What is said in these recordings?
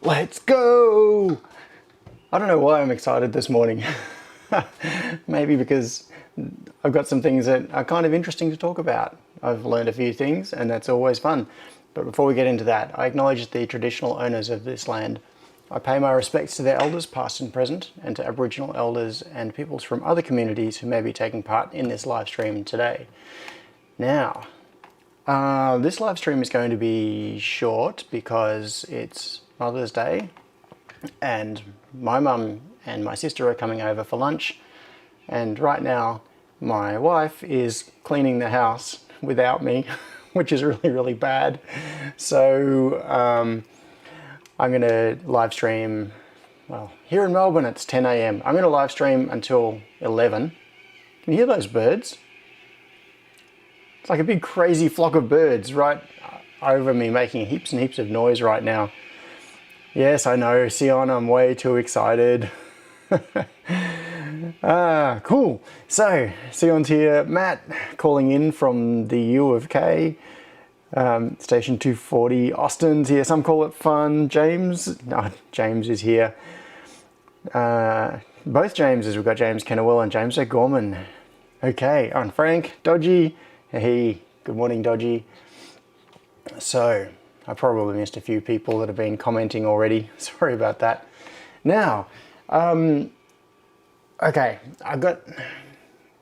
Let's go! I don't know why I'm excited this morning. Maybe because I've got some things that are kind of interesting to talk about. I've learned a few things and that's always fun. But before we get into that, I acknowledge the traditional owners of this land. I pay my respects to their elders past and present, and to Aboriginal elders and peoples from other communities who may be taking part in this live stream today. Now, this live stream is going to be short because it's Mother's Day and my mum and my sister are coming over for lunch, and right now my wife is cleaning the house without me, which is really bad. So I'm going to live stream, well, here in Melbourne it's 10 a.m. I'm going to live stream until 11. Can you hear those birds? It's like a big crazy flock of birds right over me making heaps and heaps of noise right now. Yes, I know, Sion, I'm way too excited. Cool. So, Sion's here, Matt calling in from the U of K. Station 240, Austin's here, some call it fun. James is here. Both Jameses, we've got James Kennewell and James O'Gorman. Okay, and Frank, Dodgy. Hey, good morning, Dodgy. So, I probably missed a few people that have been commenting already. Sorry about that. Now, okay,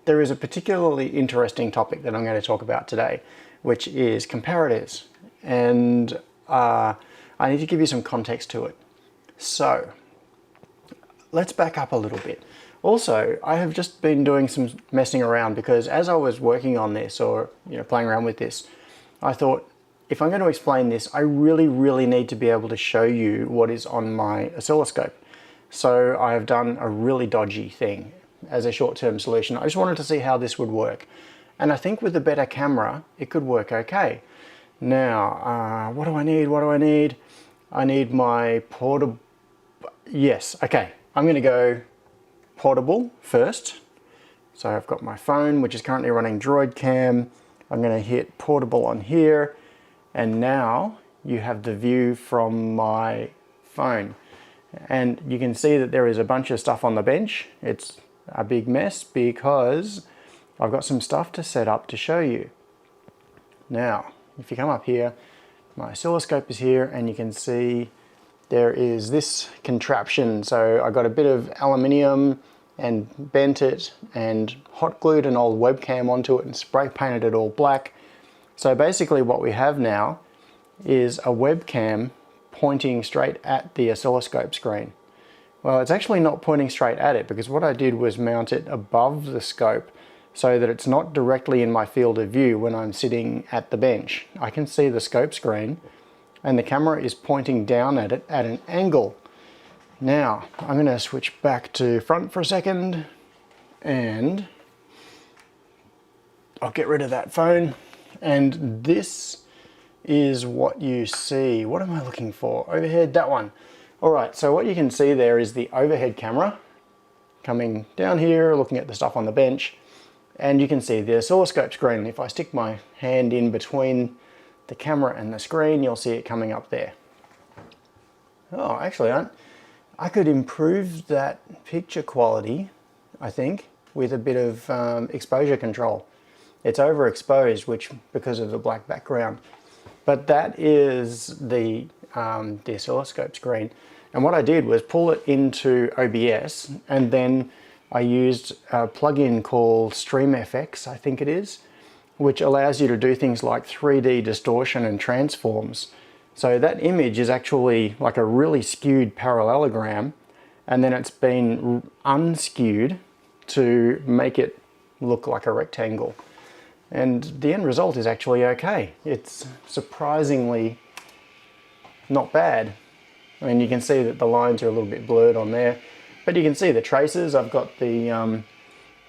there is a particularly interesting topic that I'm going to talk about today, which is comparators. And I need to give you some context to it. So, let's back up a little bit. Also, I have just been doing some messing around because as I was working on this, or playing around with this, I thought, if I'm going to explain this, I really need to be able to show you what is on my oscilloscope. So I have done a really dodgy thing as a short-term solution. I just wanted to see how this would work. And I think with a better camera, it could work okay. Now, what do I need? I need my portable... Yes, okay. I'm going to go portable first. So I've got my phone, which is currently running Droid Cam. I'm going to hit portable on here. And now you have the view from my phone. And you can see that there is a bunch of stuff on the bench. It's a big mess because I've got some stuff to set up to show you. Now, if you come up here, my oscilloscope is here and you can see there is this contraption. So I got a bit of aluminium and bent it and hot glued an old webcam onto it and spray painted it all black. So basically what we have now is a webcam pointing straight at the oscilloscope screen. Well, it's actually not pointing straight at it because what I did was mount it above the scope so that it's not directly in my field of view when I'm sitting at the bench. I can see the scope screen and the camera is pointing down at it at an angle. Now, I'm going to switch back to front for a second and I'll get rid of that phone. And this is what you see. What am I looking for? Overhead, that one. All right, so what you can see there is the overhead camera coming down here, looking at the stuff on the bench. And you can see the oscilloscope screen. If I stick my hand in between the camera and the screen, you'll see it coming up there. Oh, actually, I could improve that picture quality, I think, with a bit of exposure control. It's overexposed, which because of the black background. But that is the oscilloscope screen. And what I did was pull it into OBS, and then I used a plugin called StreamFX, I think it is, which allows you to do things like 3D distortion and transforms. So that image is actually like a really skewed parallelogram, and then it's been unskewed to make it look like a rectangle. And the end result is actually okay. It's surprisingly not bad. I mean, you can see that the lines are a little bit blurred on there, but you can see the traces. I've got the,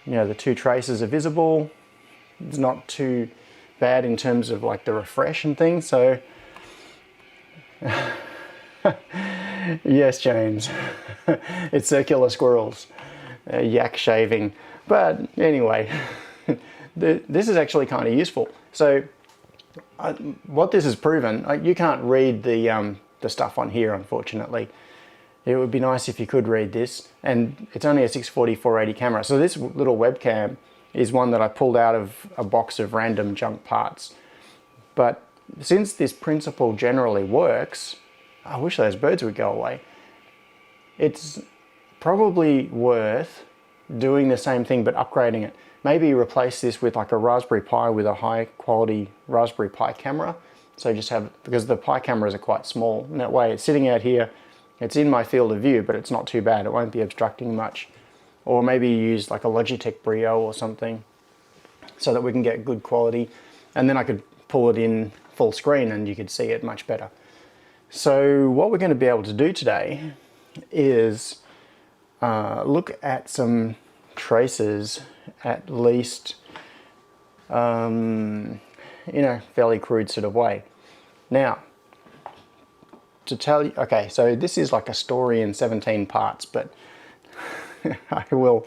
the two traces are visible. It's not too bad in terms of like the refresh and things. So, yes, James, it's circular squirrels, yak shaving. But anyway. This is actually kind of useful. So what this has proven, you can't read the the stuff on here, unfortunately. It would be nice if you could read this, and it's only a 640-480 camera. So this little webcam is one that I pulled out of a box of random junk parts. But since this principle generally works, I wish those birds would go away. It's probably worth doing the same thing but upgrading it. Maybe replace this with like a Raspberry Pi with a high quality Raspberry Pi camera. So just have, because the Pi cameras are quite small, and that way it's sitting out here, it's in my field of view, but it's not too bad, it won't be obstructing much. Or maybe use like a Logitech Brio or something so that we can get good quality, and then I could pull it in full screen and you could see it much better. So what we're going to be able to do today is look at some traces, at least in a fairly crude sort of way. Now, to tell you, okay, so this is like a story in 17 parts, but I'm going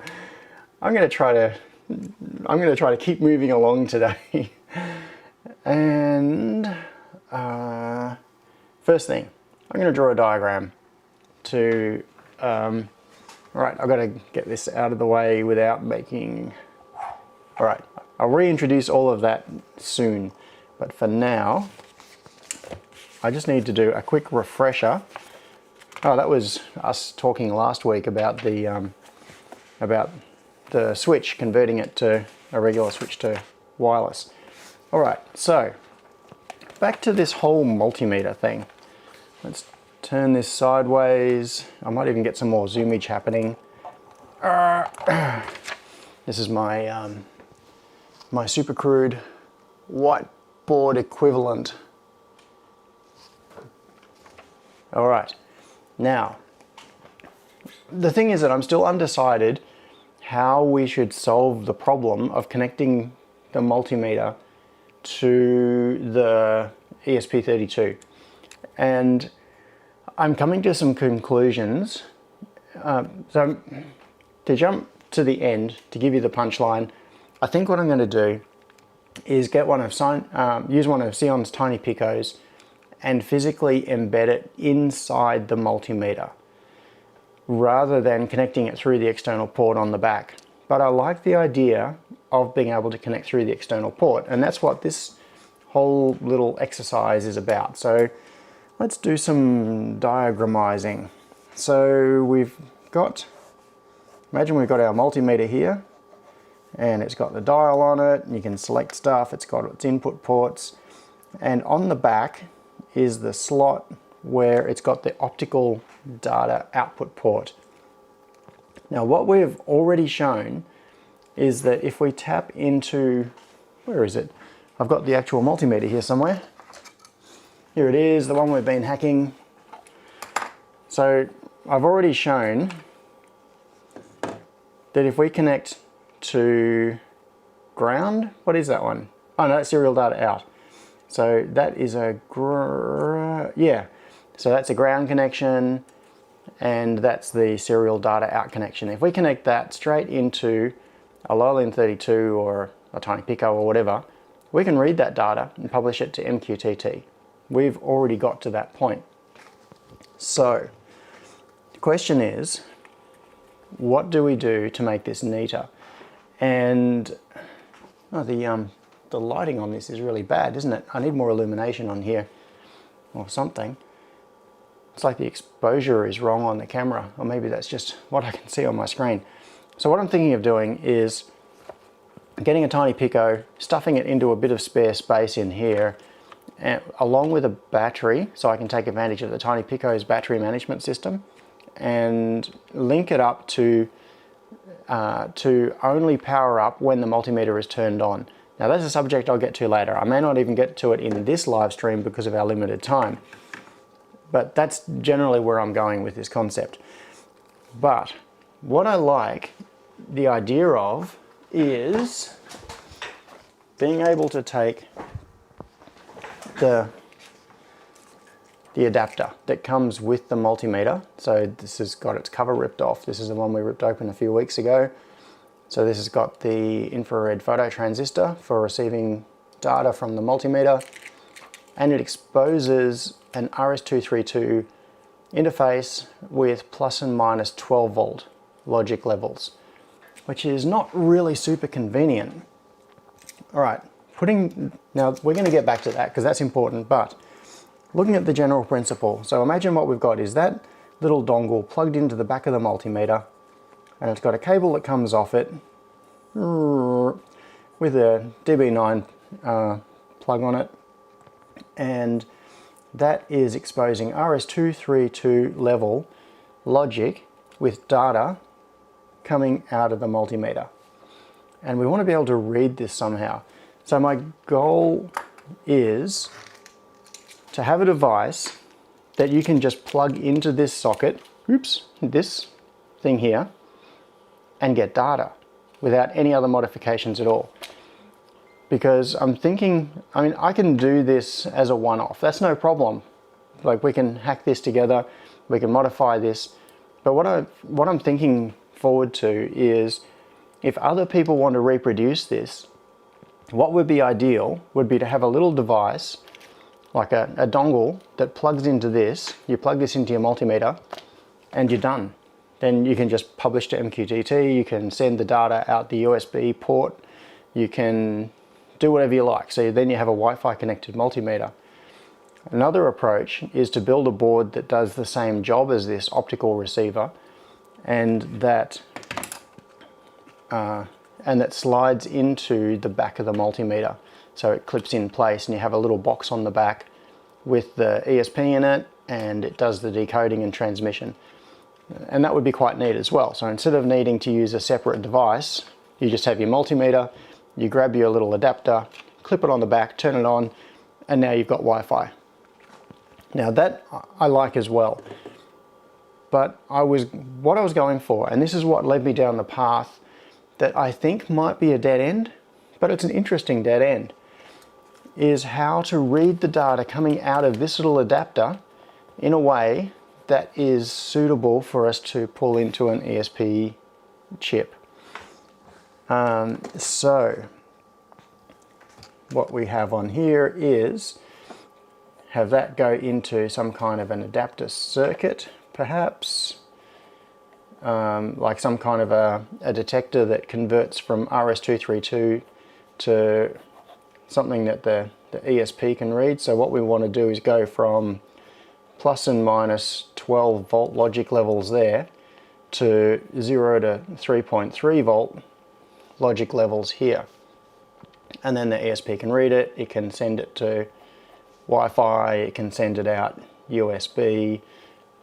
to try to keep moving along today. And first thing, I'm going to draw a diagram to, right, I've got to get this out of the way without making, all right, I'll reintroduce all of that soon, but for now, I just need to do a quick refresher. Oh, that was us talking last week about the switch, converting it to a regular switch to wireless. All right, so back to this whole multimeter thing. Let's turn this sideways. I might even get some more zoomage happening. This is my my super crude whiteboard equivalent. All right, now the thing is that I'm still undecided how we should solve the problem of connecting the multimeter to the ESP32, and I'm coming to some conclusions. So to jump to the end, to give you the punchline, I think what I'm going to do is get use one of Sion's tiny picos and physically embed it inside the multimeter rather than connecting it through the external port on the back. But I like the idea of being able to connect through the external port, and that's what this whole little exercise is about. So let's do some diagrammizing. So imagine we've got our multimeter here, and it's got the dial on it, and you can select stuff, it's got its input ports, and on the back is the slot where it's got the optical data output port. Now what we've already shown is that if we tap into, where is it? I've got the actual multimeter here somewhere. Here it is, the one we've been hacking. So I've already shown that if we connect to ground, what is that one? Oh no, that's serial data out. So that is a, yeah, so that's a ground connection, and that's the serial data out connection. If we connect that straight into a LoLin32 or a Tiny Pico or whatever, we can read that data and publish it to MQTT. We've already got to that point. So the question is, what do we do to make this neater? And the lighting on this is really bad, isn't it? I need more illumination on here or something. It's like the exposure is wrong on the camera, or maybe that's just what I can see on my screen. So what I'm thinking of doing is getting a Tiny Pico, stuffing it into a bit of spare space in here, and along with a battery, so I can take advantage of the Tiny Pico's battery management system, and link it up to only power up when the multimeter is turned on. Now that's a subject I'll get to later. I may not even get to it in this live stream because of our limited time, but that's generally where I'm going with this concept. But what I like the idea of is being able to take the adapter that comes with the multimeter. So this has got its cover ripped off. This is the one we ripped open a few weeks ago. So this has got the infrared photo transistor for receiving data from the multimeter, and it exposes an RS-232 interface with plus and minus 12 volt logic levels, which is not really super convenient. All right, now we're going to get back to that because that's important, but looking at the general principle, so imagine what we've got is that little dongle plugged into the back of the multimeter, and it's got a cable that comes off it with a DB9 plug on it, and that is exposing RS-232 level logic with data coming out of the multimeter. And we want to be able to read this somehow. So my goal is to have a device that you can just plug into this socket, this thing here, and get data without any other modifications at all. Because I'm thinking, I mean, I can do this as a one-off. That's no problem. Like, we can hack this together, we can modify this. But what I'm thinking forward to is, if other people want to reproduce this, what would be ideal would be to have a little device, like a dongle that plugs into this. You plug this into your multimeter and you're done. Then you can just publish to MQTT, you can send the data out the USB port, you can do whatever you like. So then you have a Wi-Fi connected multimeter. Another approach is to build a board that does the same job as this optical receiver, and that slides into the back of the multimeter. So it clips in place and you have a little box on the back with the ESP in it, and it does the decoding and transmission. And that would be quite neat as well. So instead of needing to use a separate device, you just have your multimeter, you grab your little adapter, clip it on the back, turn it on, and now you've got Wi-Fi. Now that I like as well. But what I was going for, and this is what led me down the path that I think might be a dead end, but it's an interesting dead end, is how to read the data coming out of this little adapter in a way that is suitable for us to pull into an ESP chip. So what we have on here is have that go into some kind of an adapter circuit, perhaps, like some kind of a detector that converts from RS-232 to something that the ESP can read. So what we want to do is go from plus and minus 12 volt logic levels there to 0 to 3.3 volt logic levels here. And then the ESP can read it, it can send it to Wi-Fi, it can send it out USB,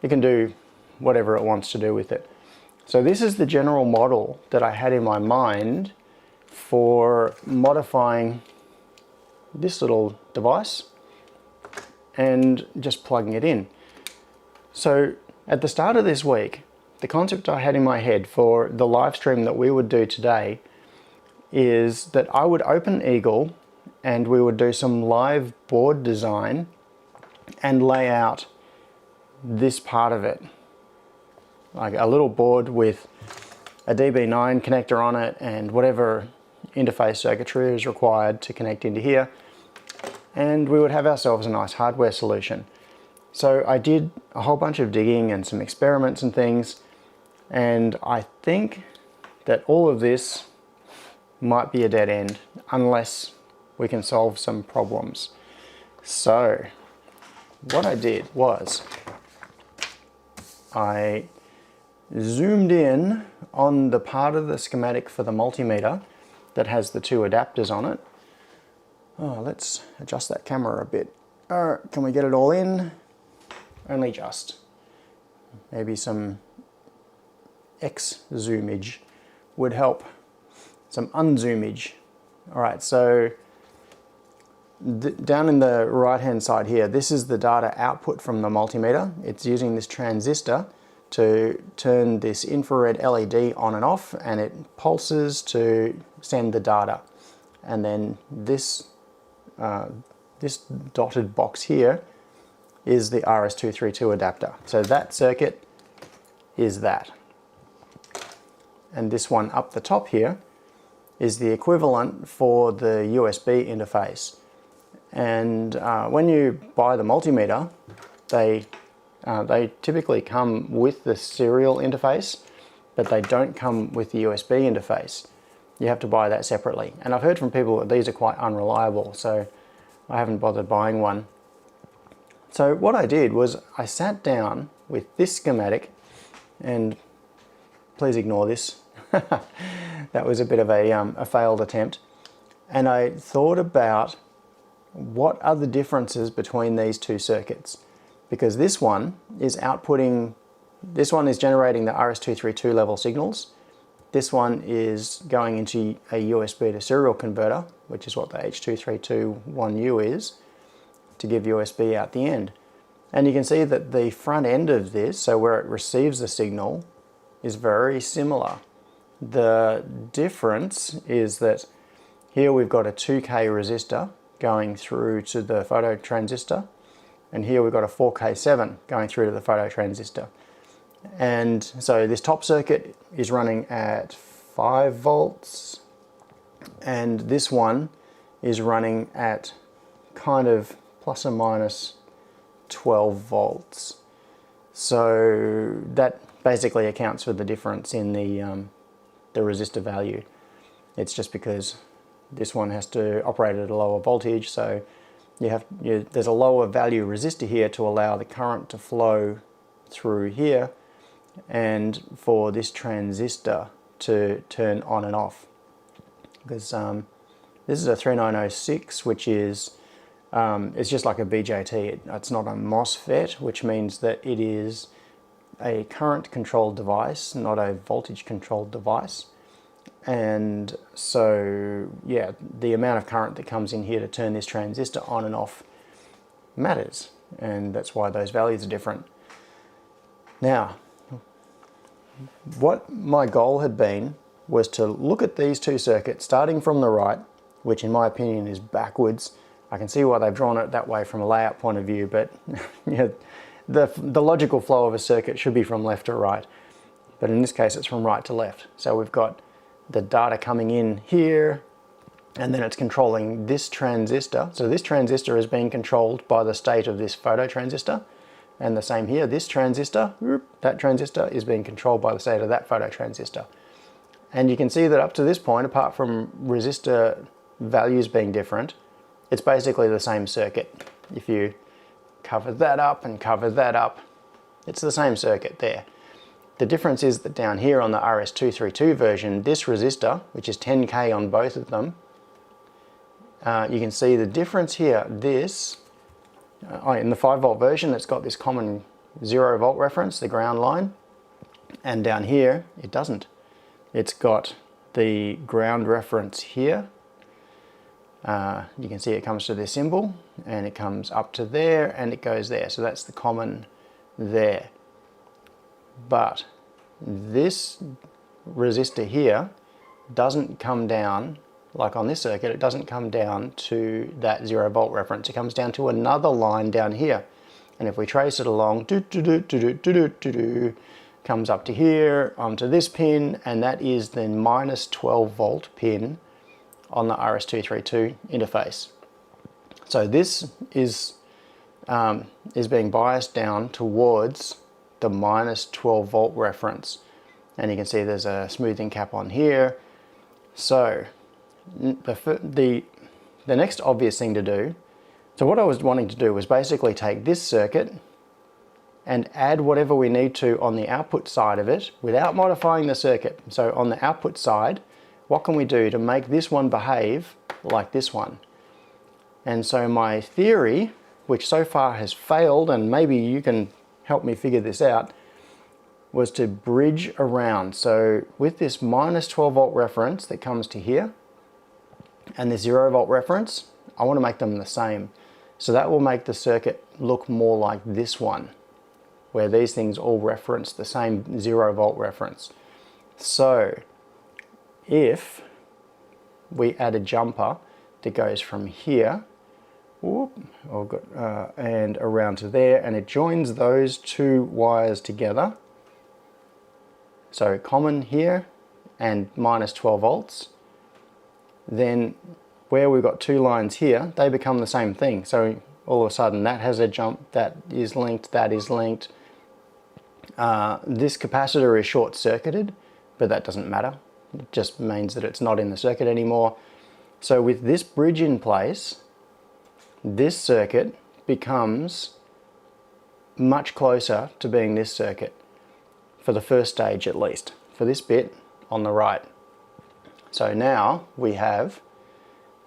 it can do whatever it wants to do with it. So this is the general model that I had in my mind for modifying this little device and just plugging it in. So at the start of this week, the concept I had in my head for the live stream that we would do today is that I would open Eagle and we would do some live board design and lay out this part of it. Like a little board with a DB9 connector on it and whatever interface circuitry is required to connect into here. And we would have ourselves a nice hardware solution. So I did a whole bunch of digging and some experiments and things, and I think that all of this might be a dead end unless we can solve some problems. So what I did was I zoomed in on the part of the schematic for the multimeter that has the two adapters on it. Oh, let's adjust that camera a bit. Can we get it all in? Only just. Maybe some X zoomage would help. Some unzoomage. All right, so down in the right hand side here, this is the data output from the multimeter. It's using this transistor to turn this infrared LED on and off, and it pulses to send the data. And then this dotted box here is the RS-232 adapter. So that circuit is that. And this one up the top here is the equivalent for the USB interface. And when you buy the multimeter, they typically come with the serial interface, but they don't come with the USB interface. You have to buy that separately. And I've heard from people that these are quite unreliable, so I haven't bothered buying one. So what I did was I sat down with this schematic, and please ignore this. That was a bit of a failed attempt. And I thought about what are the differences between these two circuits. Because this one is generating the RS-232 level signals. This one is going into a USB to serial converter, which is what the H.232.1U is, to give USB out the end. And you can see that the front end of this, so where it receives the signal, is very similar. The difference is that here we've got a 2K resistor going through to the phototransistor, and here we've got a 4K7 going through to the phototransistor. And so this top circuit is running at 5 volts, and this one is running at kind of plus or minus 12 volts. So that basically accounts for the difference in the resistor value. It's just because this one has to operate at a lower voltage, so there's a lower value resistor here to allow the current to flow through here, and for this transistor to turn on and off. Because this is a 3906, which is it's just like a BJT. It's not a MOSFET, which means that it is a current controlled device, not a voltage controlled device. And so yeah, the amount of current that comes in here to turn this transistor on and off matters, and that's why those values are different. Now, what my goal had been was to look at these two circuits starting from the right, which in my opinion is backwards. I can see why they've drawn it that way from a layout point of view, but yeah, the logical flow of a circuit should be from left to right, but in this case it's from right to left. So we've got the data coming in here, and then it's controlling this transistor. So this transistor is being controlled by the state of this phototransistor, and the same here, this transistor, that transistor is being controlled by the state of that phototransistor. And you can see that up to this point, apart from resistor values being different, it's basically the same circuit. If you cover that up and cover that up, it's the same circuit there. The difference is that down here on the RS-232 version, this resistor, which is 10K on both of them, you can see the difference here. This, in the 5 volt version, it's got this common 0 volt reference, the ground line, and down here it doesn't. It's got the ground reference here. You can see it comes to this symbol, and it comes up to there, and it goes there. So that's the common there. But this resistor here doesn't come down, like on this circuit, it doesn't come down to that 0 volt reference. It comes down to another line down here. And if we trace it along, comes up to here, onto this pin, and that is the minus 12 volt pin on the RS-232 interface. So this is being biased down towards the minus 12 volt reference, and you can see there's a smoothing cap on here. So the next obvious thing to do, so what I was wanting to do was basically take this circuit and add whatever we need to on the output side of it without modifying the circuit. So on the output side, what can we do to make this one behave like this one? And so my theory, which so far has failed, and maybe you can help me figure this out, was to bridge around. So with this minus 12 volt reference that comes to here and the 0 volt reference, I want to make them the same. So that will make the circuit look more like this one, where these things all reference the same 0 volt reference. So if we add a jumper that goes from here and around to there, and it joins those two wires together, so common here and minus 12 volts, then where we've got two lines here, they become the same thing. So all of a sudden that has a jump, that is linked, that is linked. This capacitor is short-circuited, but that doesn't matter. It just means that it's not in the circuit anymore. So with this bridge in place, this circuit becomes much closer to being this circuit, for the first stage at least, for this bit on the right. So now we have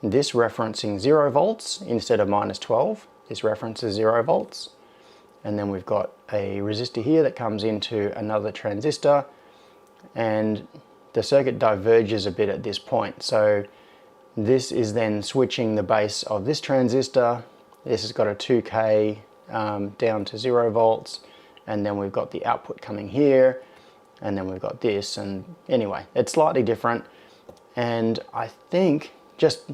this referencing 0 volts instead of -12. This references 0 volts. And then we've got a resistor here that comes into another transistor, and the circuit diverges a bit at this point. So this is then switching the base of this transistor. This has got a 2K down to 0 volts, and then we've got the output coming here, and then we've got this, and anyway, it's slightly different. And I think, just,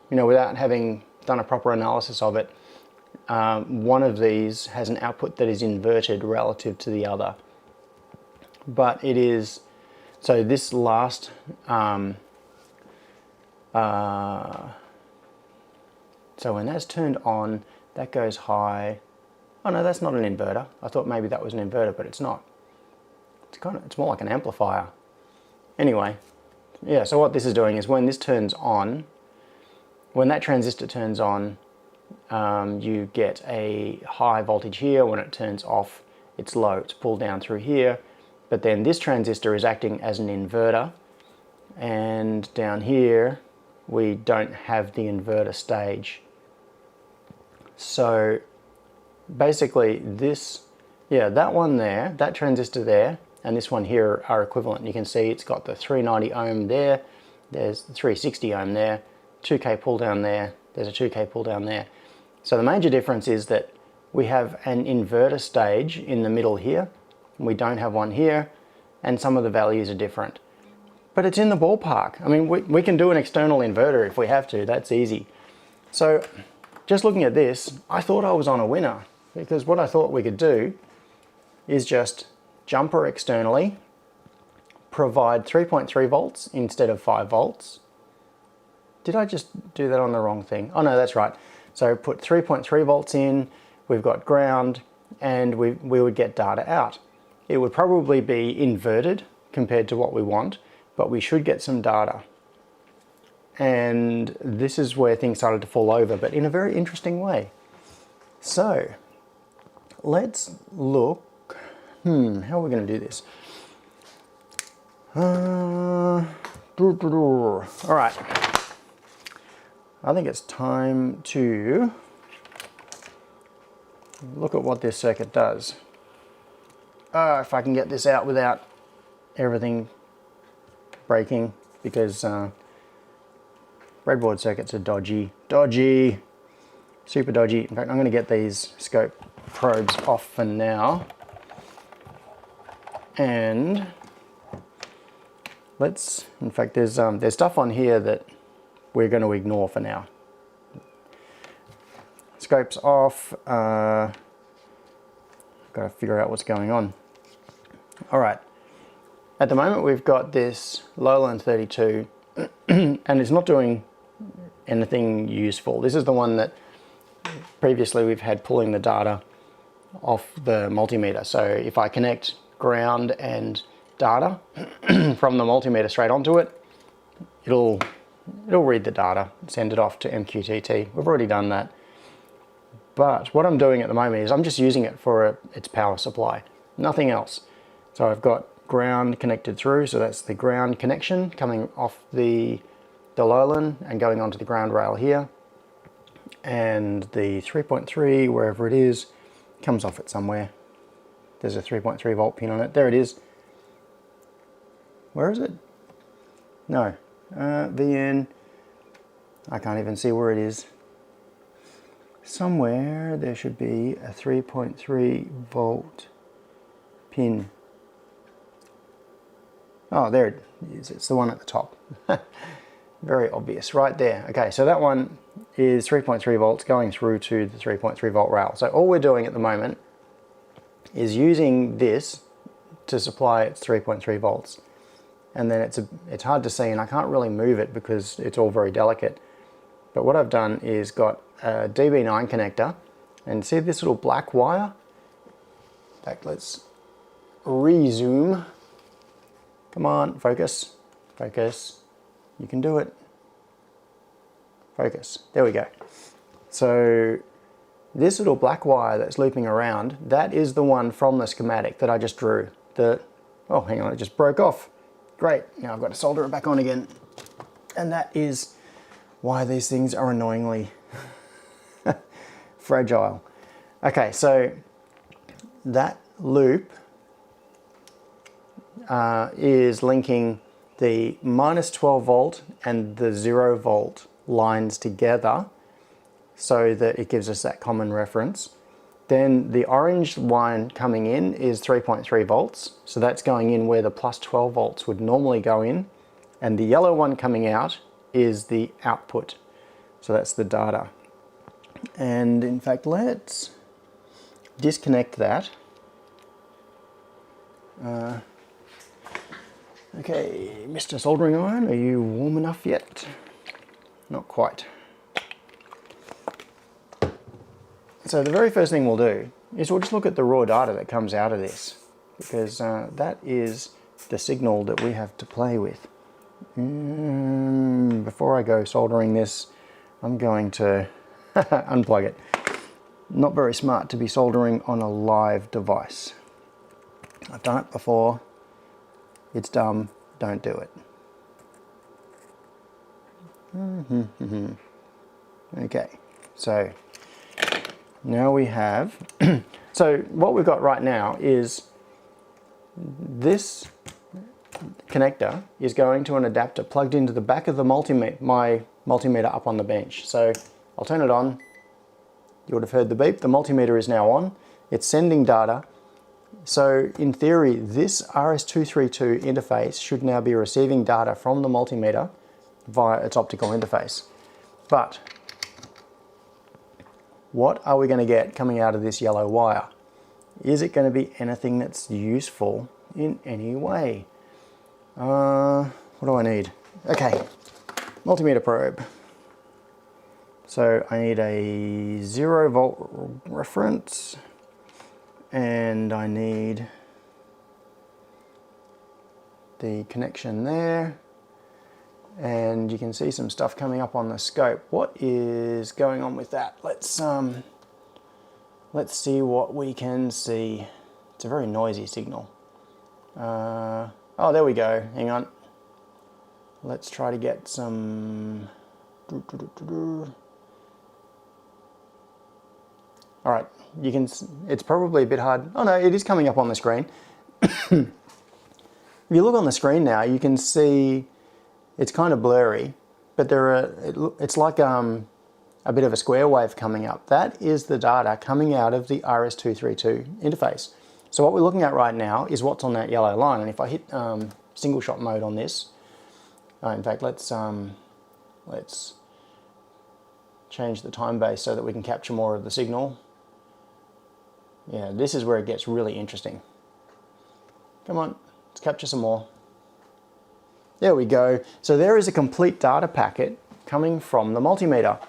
you know, without having done a proper analysis of it, one of these has an output that is inverted relative to the other. But it is, so this last, so when that's turned on, that goes high. Oh no, that's not an inverter. I thought maybe that was an inverter, but it's not. It's more like an amplifier. Anyway, yeah, so what this is doing is when this turns on, when that transistor turns on, you get a high voltage here. When it turns off, it's low. It's pulled down through here. But then this transistor is acting as an inverter, and down here we don't have the inverter stage. So basically this, yeah, that one there, that transistor there, and this one here are equivalent. You can see it's got the 390 ohm there, there's the 360 ohm there, 2K pull down there, there's a 2K pull down there. So the major difference is that we have an inverter stage in the middle here, we don't have one here, and some of the values are different. But it's in the ballpark. I mean, we can do an external inverter if we have to, that's easy. So just looking at this, I thought I was on a winner, because what I thought we could do is just jumper externally, provide 3.3 volts instead of 5 volts. Did I just do that on the wrong thing? Oh no, that's right. So put 3.3 volts in, we've got ground, and we would get data out. It would probably be inverted compared to what we want, but we should get some data. And this is where things started to fall over, but in a very interesting way. So let's look, how are we going to do this? All right, I think it's time to look at what this circuit does. If I can get this out without everything breaking, because breadboard circuits are dodgy, super dodgy. In fact, I'm going to get these scope probes off for now, and let's, in fact, there's stuff on here that we're going to ignore for now. Scope's off. Got to figure out what's going on. All right. At the moment, we've got this Lowland 32, and it's not doing anything useful. This is the one that previously we've had pulling the data off the multimeter. So if I connect ground and data from the multimeter straight onto it, it'll read the data, send it off to MQTT. We've already done that. But what I'm doing at the moment is I'm just using it for its power supply, nothing else. So I've got ground connected through, so that's the ground connection coming off the Lowland and going onto the ground rail here. And the 3.3, wherever it is, comes off it somewhere. There's a 3.3 volt pin on it. There it is. Where is it? No. VN. I can't even see where it is. Somewhere there should be a 3.3 volt pin. Oh, there it is. It's the one at the top. Very obvious, right there. Okay, so that one is 3.3 volts going through to the 3.3 volt rail. So all we're doing at the moment is using this to supply its 3.3 volts. And then it's hard to see, and I can't really move it because it's all very delicate. But what I've done is got a DB9 connector And see this little black wire? In fact, let's re-zoom. Come on, focus, focus. You can do it. Focus, there we go. So this little black wire that's looping around, that is the one from the schematic that I just drew. Oh, hang on, it just broke off. Great, now I've got to solder it back on again. And that is why these things are annoyingly fragile. Okay, so that loop is linking the minus 12 volt and the 0 volt lines together so that it gives us that common reference. Then the orange line coming in is 3.3 volts, so that's going in where the plus 12 volts would normally go in, and the yellow one coming out is the output, so that's the data. And in fact, let's disconnect that. Okay, Mr. Soldering Iron, are you warm enough yet? Not quite. So the very first thing we'll do is we'll just look at the raw data that comes out of this, because that is the signal that we have to play with. Before I go soldering this, I'm going to unplug it. Not very smart to be soldering on a live device. I've done it before. It's dumb. Don't do it. Okay, so now we have, so what we've got right now is this connector is going to an adapter plugged into the back of the my multimeter up on the bench. So I'll turn it on. You would have heard the beep. The multimeter is now on. It's sending data. So in theory, this RS-232 interface should now be receiving data from the multimeter via its optical interface. But what are we going to get coming out of this yellow wire? Is it going to be anything that's useful in any way? What do I need? Okay, multimeter probe. So I need a 0 volt reference, and I need the connection there, and you can see some stuff coming up on the scope. What is going on with that? Let's see what we can see. It's a very noisy signal. Oh, there we go. Hang on. Let's try to get some. All right, you can. It's probably a bit hard. Oh no, it is coming up on the screen. If you look on the screen now, you can see it's kind of blurry, but it's like a bit of a square wave coming up. That is the data coming out of the RS-232 interface. So what we're looking at right now is what's on that yellow line. And if I hit single shot mode on this, in fact, let's change the time base so that we can capture more of the signal. Yeah, this is where it gets really interesting. Come on, let's capture some more. There we go. So there is a complete data packet coming from the multimeter.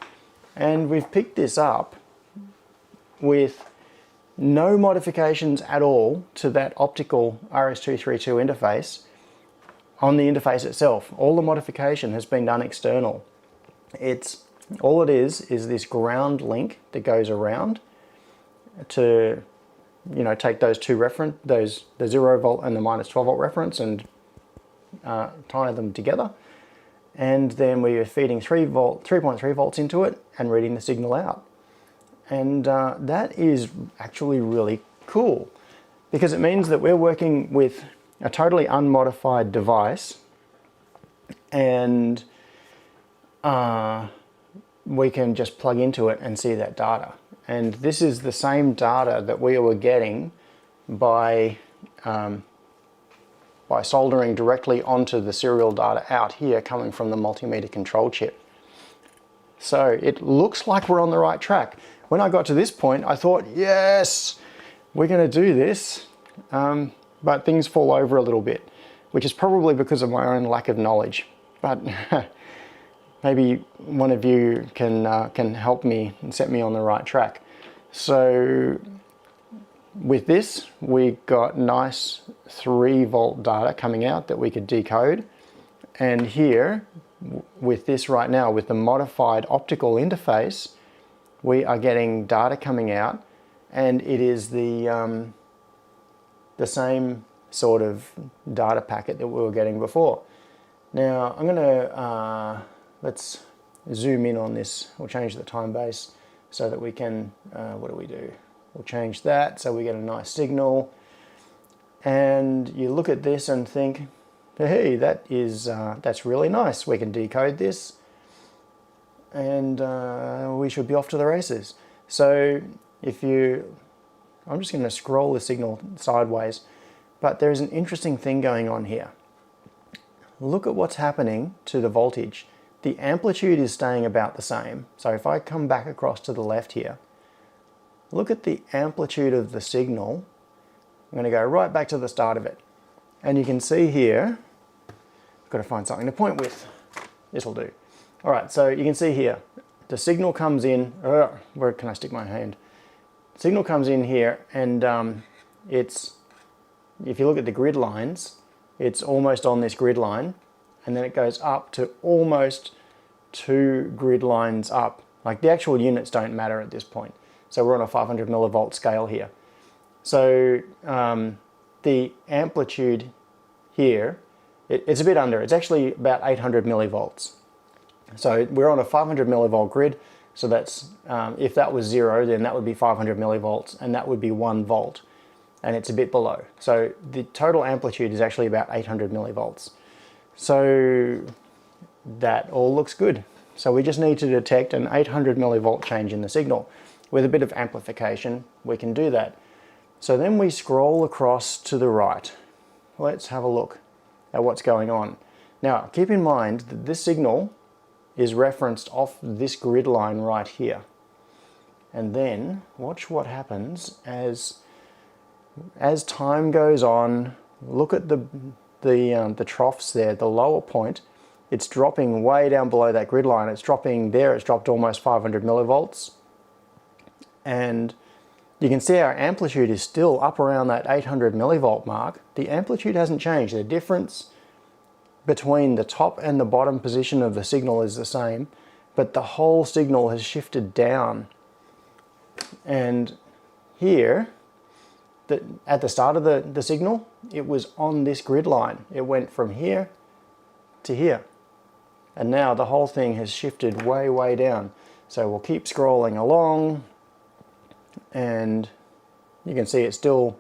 And we've picked this up with no modifications at all to that optical RS-232 interface on the interface itself. All the modification has been done external. All it is this ground link that goes around to, take those two the 0 volt and the minus 12 volt reference and tie them together. And then we are feeding 3.3 volts into it and reading the signal out. And that is actually really cool, because it means that we're working with a totally unmodified device, and we can just plug into it and see that data. And this is the same data that we were getting by soldering directly onto the serial data out here coming from the multimeter control chip. So it looks like we're on the right track. When I got to this point, I thought, yes, we're going to do this, but things fall over a little bit, which is probably because of my own lack of knowledge. But maybe one of you can help me and set me on the right track. So with this, we got nice 3 volt data coming out that we could decode. And here, with this right now, with the modified optical interface, we are getting data coming out, and it is the same sort of data packet that we were getting before. Now I'm going to, let's zoom in on this. We'll change the time base so that we can, what do we do? We'll change that so we get a nice signal. And you look at this and think, hey, that's really nice. We can decode this, and we should be off to the races. So I'm just going to scroll the signal sideways, but there's an interesting thing going on here. Look at what's happening to the voltage. The amplitude is staying about the same. So if I come back across to the left here, look at the amplitude of the signal. I'm going to go right back to the start of it. And you can see here, I've got to find something to point with. This will do. All right, so you can see here, the signal comes in, where can I stick my hand? Signal comes in here, and if you look at the grid lines, it's almost on this grid line, and then it goes up to almost 2 grid lines up. Like, the actual units don't matter at this point. So we're on a 500 millivolt scale here. So the amplitude here, it's a bit under. It's actually about 800 millivolts. So we're on a 500 millivolt grid. So that's, if that was 0, then that would be 500 millivolts, and that would be 1 volt. And it's a bit below. So the total amplitude is actually about 800 millivolts. So that all looks good. So we just need to detect an 800 millivolt change in the signal. With a bit of amplification, we can do that. So then we scroll across to the right. Let's have a look at what's going on. Now, keep in mind that this signal is referenced off this grid line right here. And then watch what happens as time goes on. Look at the troughs there, the lower point. It's dropping way down below that grid line. It's dropping there. It's dropped almost 500 millivolts. And you can see our amplitude is still up around that 800 millivolt mark. The amplitude hasn't changed. The difference between the top and the bottom position of the signal is the same, but the whole signal has shifted down. And here, at the start of the signal, it was on this grid line. It went from here to here. And now the whole thing has shifted way, way down. So we'll keep scrolling along, and you can see it's still,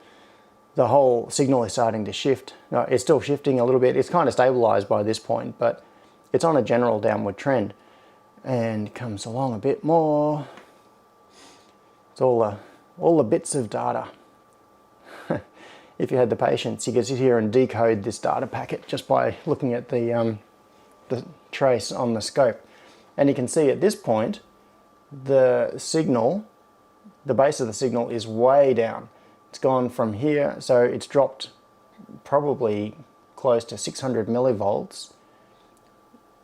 the whole signal is starting to shift. No, it's still shifting a little bit. It's kind of stabilized by this point, but it's on a general downward trend. And comes along a bit more. It's all the bits of data. If you had the patience, you could sit here and decode this data packet just by looking at the trace on the scope. And you can see at this point, the signal, the base of the signal is way down. It's gone from here, so it's dropped probably close to 600 millivolts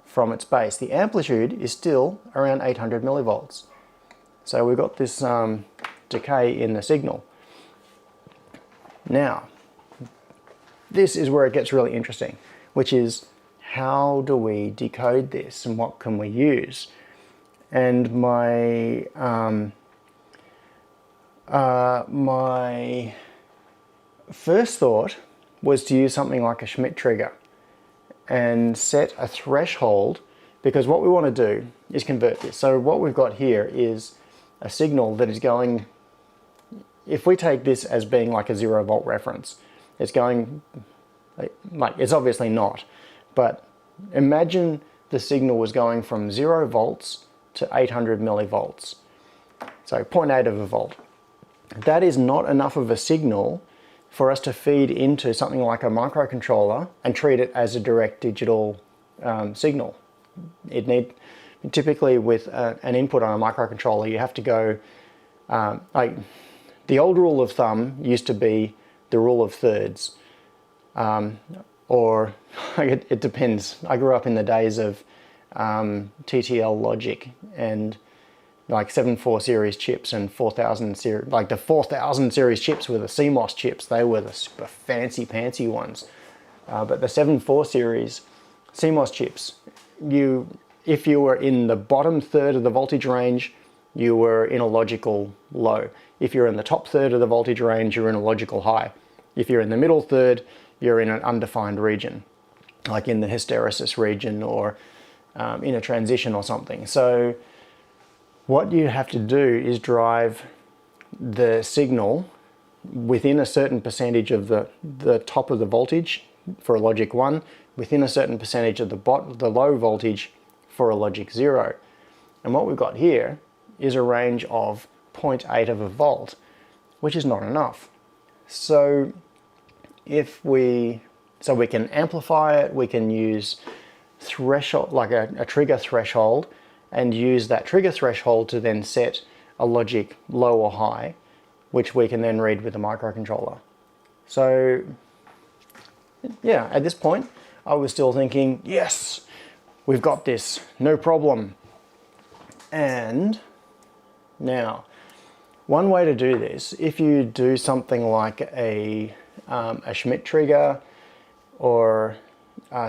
from its base. The amplitude is still around 800 millivolts. So we've got this decay in the signal. Now, this is where it gets really interesting, which is how do we decode this and what can we use? And my first thought was to use something like a Schmitt Trigger and set a threshold, because what we want to do is convert this. So what we've got here is a signal that is going, if we take this as being like a 0 volt reference, it's going, like, it's obviously not, but imagine the signal was going from 0 volts to 800 millivolts, so 0.8 of a volt. That is not enough of a signal for us to feed into something like a microcontroller and treat it as a direct digital signal. Typically with an input on a microcontroller, you have to go, like the old rule of thumb used to be the rule of thirds, or it depends. I grew up in the days of TTL logic, and like 7.4 series chips and 4000 series, like the 4000 series chips were the CMOS chips. They were the super fancy pantsy ones. But the 7.4 series CMOS chips, if you were in the bottom third of the voltage range, you were in a logical low. If you're in the top third of the voltage range, you're in a logical high. If you're in the middle third, you're in an undefined region, like in the hysteresis region or in a transition or something. So what you have to do is drive the signal within a certain percentage of the top of the voltage for a logic 1, within a certain percentage of the low voltage for a logic 0. And what we've got here is a range of 0.8 of a volt, which is not enough. So we can amplify it, we can use threshold, like a trigger threshold, and use that trigger threshold to then set a logic low or high, which we can then read with the microcontroller. So yeah, at this point, I was still thinking, yes, we've got this, no problem. And now, one way to do this, if you do something like a Schmitt Trigger or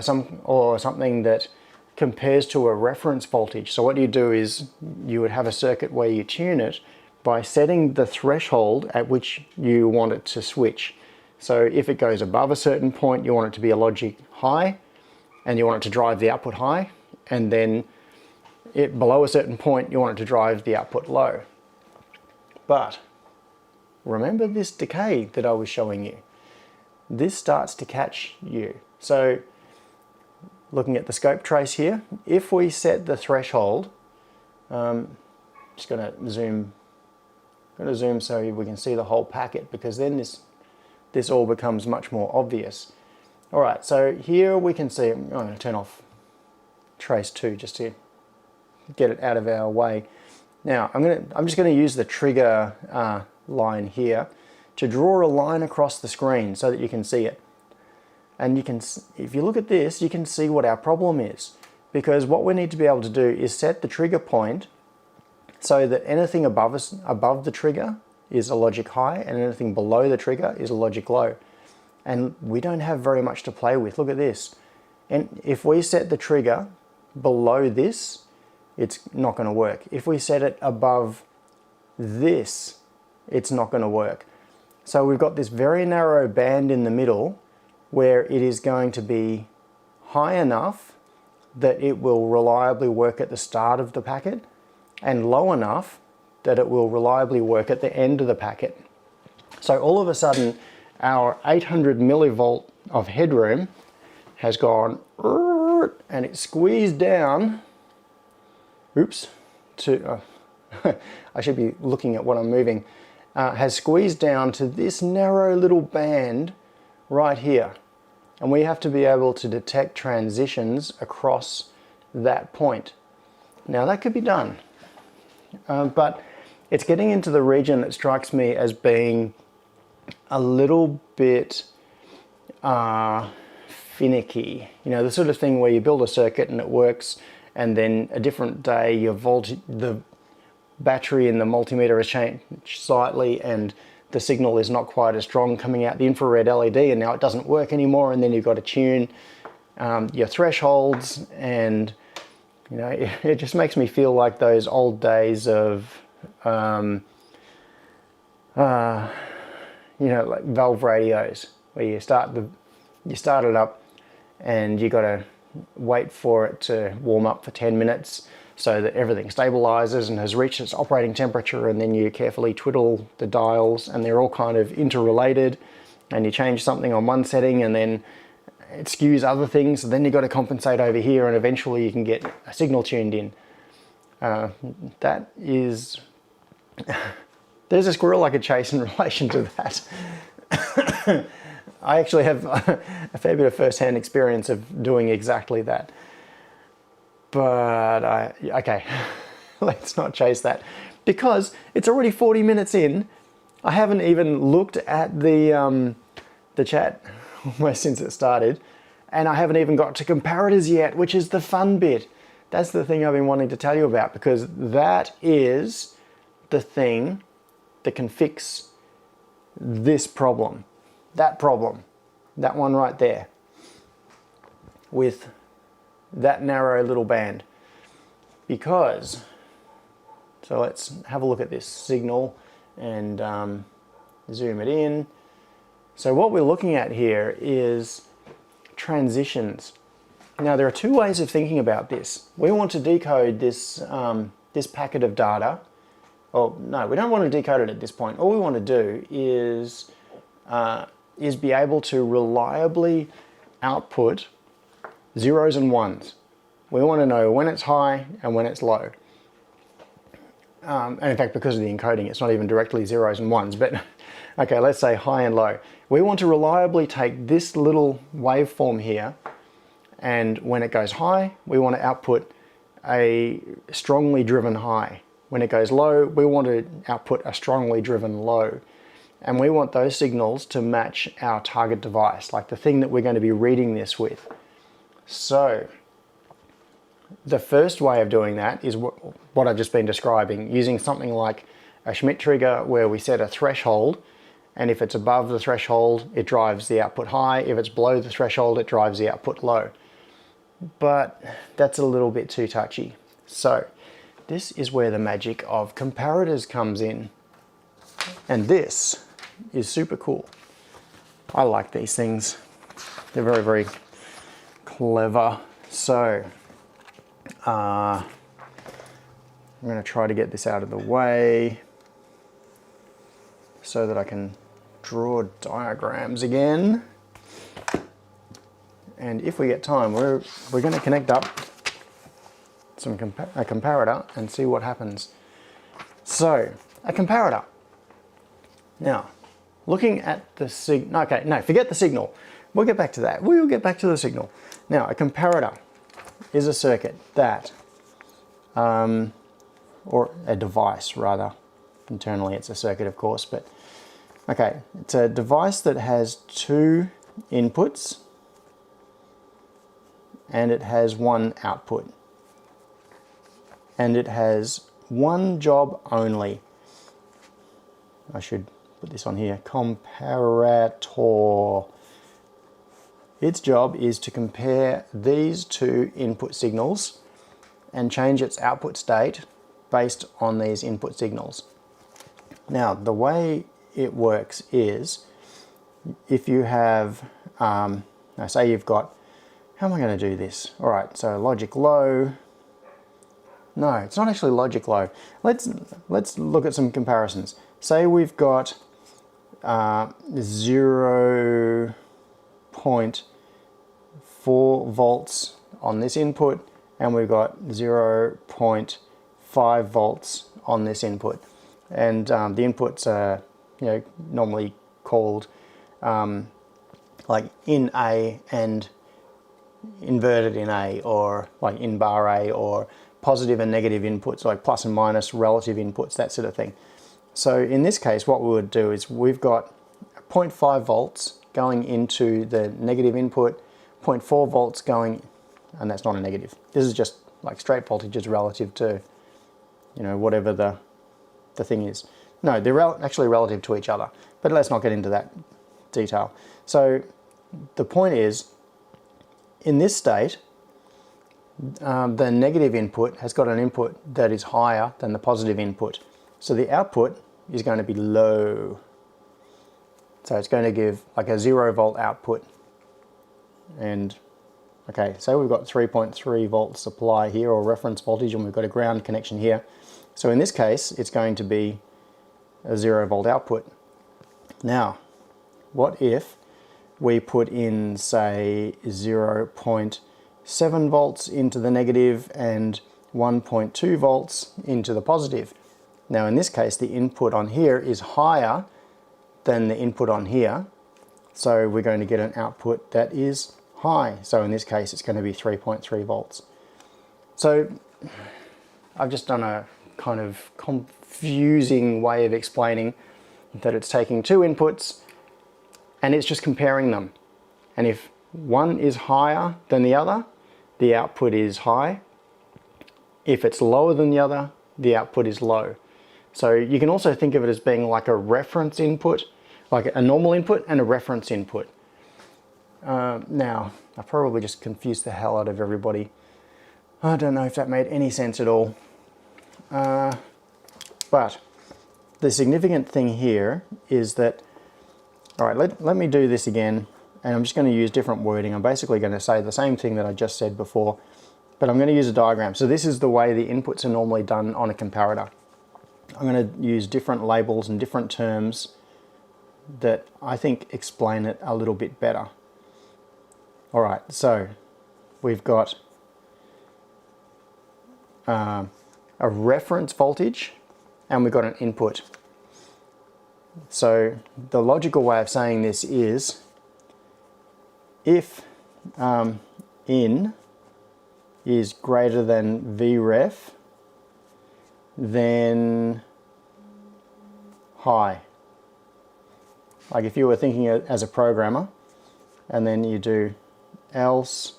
something that compares to a reference voltage. So what you do is you would have a circuit where you tune it by setting the threshold at which you want it to switch. So if it goes above a certain point, you want it to be a logic high, and you want it to drive the output high, and then below a certain point, you want it to drive the output low. But remember this decay that I was showing you. This starts to catch you. So looking at the scope trace here, if we set the threshold, just going to zoom so we can see the whole packet, because then this all becomes much more obvious. All right, so here we can see, I'm going to turn off trace 2 just to get it out of our way. Now I'm just going to use the trigger line here to draw a line across the screen so that you can see it. And if you look at this, you can see what our problem is, because what we need to be able to do is set the trigger point so that anything above the trigger is a logic high, and anything below the trigger is a logic low. And we don't have very much to play with. Look at this. And if we set the trigger below this, it's not going to work. If we set it above this, it's not going to work. So we've got this very narrow band in the middle where it is going to be high enough that it will reliably work at the start of the packet, and low enough that it will reliably work at the end of the packet. So all of a sudden, our 800 millivolt of headroom has gone, and it squeezed down, oops, to, I should be looking at what I'm moving, has squeezed down to this narrow little band right here. And we have to be able to detect transitions across that point. Now that could be done, but it's getting into the region that strikes me as being a little bit finicky. You know, the sort of thing where you build a circuit and it works, and then a different day the battery in the multimeter has changed slightly and the signal is not quite as strong coming out the infrared LED, and now it doesn't work anymore, and then you've got to tune your thresholds, and you know, it just makes me feel like those old days of you know, like valve radios, where you start it up and you got to wait for it to warm up for 10 minutes so that everything stabilizes and has reached its operating temperature, and then you carefully twiddle the dials and they're all kind of interrelated, and you change something on one setting and then it skews other things, so then you've got to compensate over here, and eventually you can get a signal tuned in. That is... There's a squirrel I could chase in relation to that. I actually have a fair bit of first-hand experience of doing exactly that. But okay, let's not chase that, because it's already 40 minutes in. I haven't even looked at the chat almost since it started, and I haven't even got to comparators yet, which is the fun bit. That's the thing I've been wanting to tell you about, because that is the thing that can fix this problem, that one right there, with that narrow little band. Because, so let's have a look at this signal and zoom it in. So what we're looking at here is transitions. Now there are two ways of thinking about this. We want to decode this, this packet of data. Oh no, we don't want to decode it at this point. All we want to do is be able to reliably output zeros and ones. We want to know when it's high and when it's low. And in fact, because of the encoding, it's not even directly zeros and ones, but okay, let's say high and low. We want to reliably take this little waveform here, and when it goes high, we want to output a strongly driven high. When it goes low, we want to output a strongly driven low. And we want those signals to match our target device, like the thing that we're going to be reading this with. So the first way of doing that is what I've just been describing, using something like a Schmitt trigger where we set a threshold, and if it's above the threshold, it drives the output high. If it's below the threshold, it drives the output low. But that's a little bit too touchy. So this is where the magic of comparators comes in. And this is super cool. I like these things. They're very, very clever. So I'm going to try to get this out of the way so that I can draw diagrams again. And if we get time, we're going to connect up a comparator and see what happens. So, a comparator. Now, looking at the signal, okay, no, forget the signal. We'll get back to that. We'll get back to the signal. Now, a comparator is a circuit that, or a device rather, internally it's a circuit of course, but okay, it's a device that has two inputs and it has one output. And it has one job only. I should put this on here, comparator. Its job is to compare these two input signals and change its output state based on these input signals. Now, the way it works is, if you have, now say you've got, how am I going to do this? All right, so logic low. No, it's not actually logic low. Let's look at some comparisons. Say we've got 0.4 volts on this input, and we've got 0.5 volts on this input. And the inputs are, normally called like in A and inverted in A, or like in bar A, or positive and negative inputs, like plus and minus relative inputs, that sort of thing. So in this case, what we would do is we've got 0.5 volts going into the negative input, 0.4 volts going, and that's not a negative. This is just like straight voltages relative to, whatever the thing is. No, they're actually relative to each other, but let's not get into that detail. So the point is, in this state, the negative input has got an input that is higher than the positive input. So the output is going to be low. So it's going to give like a 0 volt output. And okay, so we've got 3.3 volt supply here, or reference voltage, and we've got a ground connection here. So in this case, it's going to be a 0 volt output. Now, what if we put in, say, 0.7 volts into the negative and 1.2 volts into the positive? Now in this case, the input on here is higher than the input on here, so we're going to get an output that is high. So in this case, it's going to be 3.3 volts. So I've just done a kind of confusing way of explaining that it's taking two inputs and it's just comparing them. And if one is higher than the other, the output is high. If it's lower than the other, the output is low. So you can also think of it as being like a reference input, like a normal input and a reference input. Now, I probably just confused the hell out of everybody. I don't know if that made any sense at all. But the significant thing here is that, all right, let me do this again, and I'm just going to use different wording. I'm basically going to say the same thing that I just said before, but I'm going to use a diagram. So this is the way the inputs are normally done on a comparator. I'm going to use different labels and different terms that I think explain it a little bit better. All right, so we've got a reference voltage and we've got an input. So the logical way of saying this is if in is greater than Vref, then high. Like if you were thinking as a programmer, and then you do else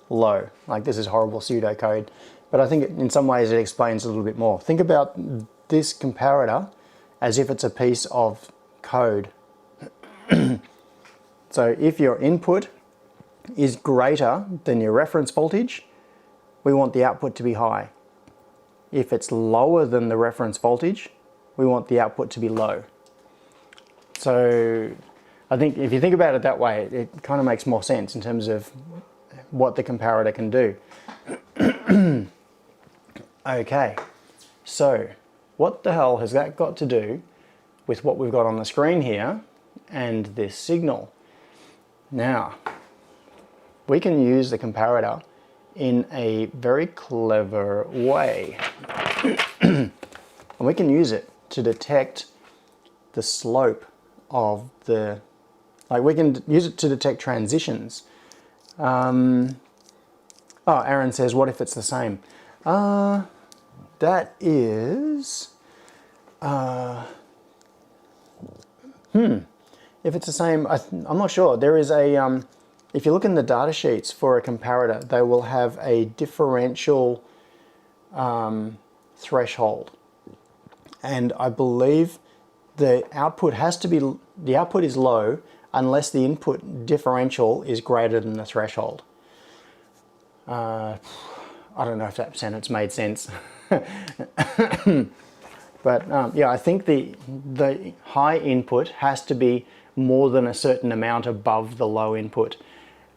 low. Like this is horrible pseudocode, but I think in some ways it explains a little bit more. Think about this comparator as if it's a piece of code. So if your input is greater than your reference voltage, we want the output to be high. If it's lower than the reference voltage, we want the output to be low. So I think if you think about it that way, it kind of makes more sense in terms of what the comparator can do. Okay, so what the hell has that got to do with what we've got on the screen here and this signal? Now, we can use the comparator in a very clever way. And we can use it to detect the slope of the, like we can use it to detect transitions. Oh, Aaron says, what if it's the same? That is, if it's the same, I'm not sure. There is a, if you look in the data sheets for a comparator, they will have a differential threshold. And I believe the output has to be, the output is low unless the input differential is greater than the threshold. I don't know if that sentence made sense. But yeah, I think the high input has to be more than a certain amount above the low input.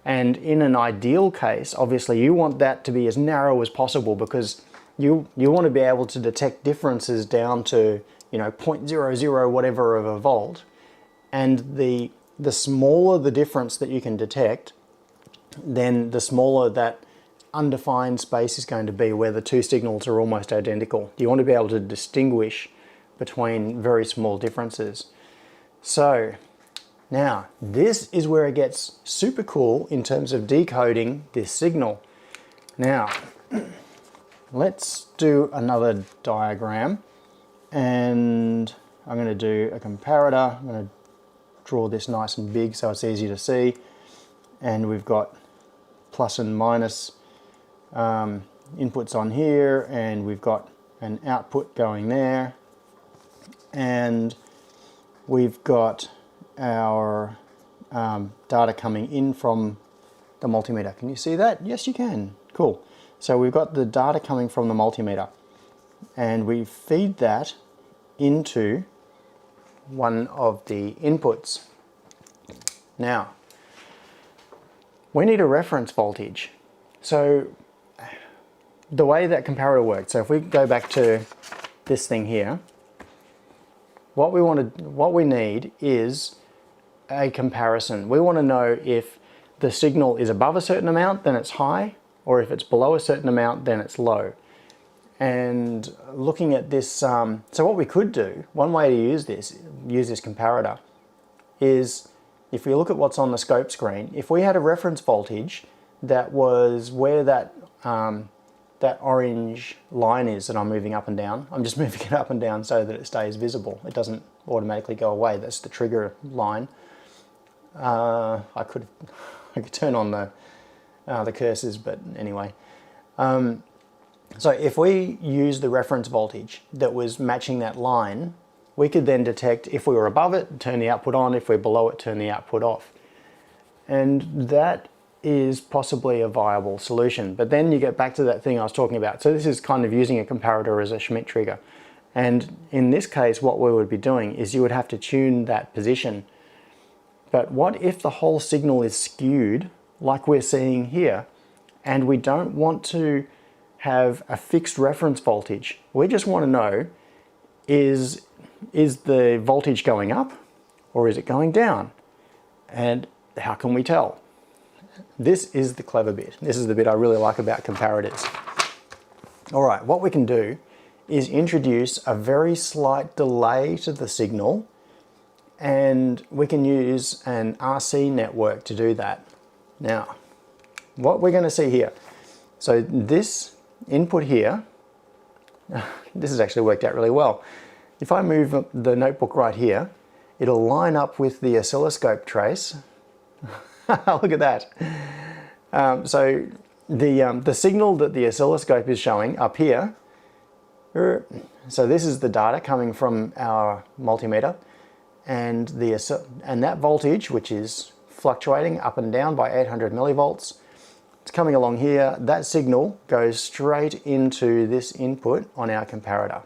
And in an ideal case, obviously you want that to be as narrow as possible because you want to be able to detect differences down to, you know, 0.00 whatever of a volt. And the smaller the difference that you can detect, then the smaller that undefined space is going to be where the two signals are almost identical. You want to be able to distinguish between very small differences. So now this is where it gets super cool in terms of decoding this signal. Now let's do another diagram, and I'm going to do a comparator. I'm going to draw this nice and big so it's easy to see, and we've got plus and minus inputs on here, and we've got an output going there, and we've got our data coming in from the multimeter. Can you see that? Yes, you can. Cool. So we've got the data coming from the multimeter, and we feed that into one of the inputs. Now, we need a reference voltage. So the way that comparator works, so if we go back to this thing here, what we need is a comparison. We want to know if the signal is above a certain amount, then it's high, or if it's below a certain amount, then it's low. And looking at this, so what we could do, one way to use this comparator, is if we look at what's on the scope screen, if we had a reference voltage that was where that that orange line is that I'm moving up and down, I'm just moving it up and down so that it stays visible. It doesn't automatically go away. That's the trigger line. I could turn on the cursors, but anyway. So if we use the reference voltage that was matching that line, we could then detect if we were above it, turn the output on, if we're below it, turn the output off. And that is possibly a viable solution. But then you get back to that thing I was talking about. So this is kind of using a comparator as a Schmitt trigger. And in this case, what we would be doing is you would have to tune that position. But what if the whole signal is skewed, like we're seeing here, and we don't want to have a fixed reference voltage? We just want to know, is the voltage going up or is it going down? And how can we tell? This is the clever bit. This is the bit I really like about comparators. All right, what we can do is introduce a very slight delay to the signal, and we can use an RC network to do that. Now, what we're going to see here, so this input here, this has actually worked out really well. If I move the notebook right here, it'll line up with the oscilloscope trace. Look at that. So the signal that the oscilloscope is showing up here, so this is the data coming from our multimeter, and that voltage, which is fluctuating up and down by 800 millivolts, it's coming along here. That signal goes straight into this input on our comparator.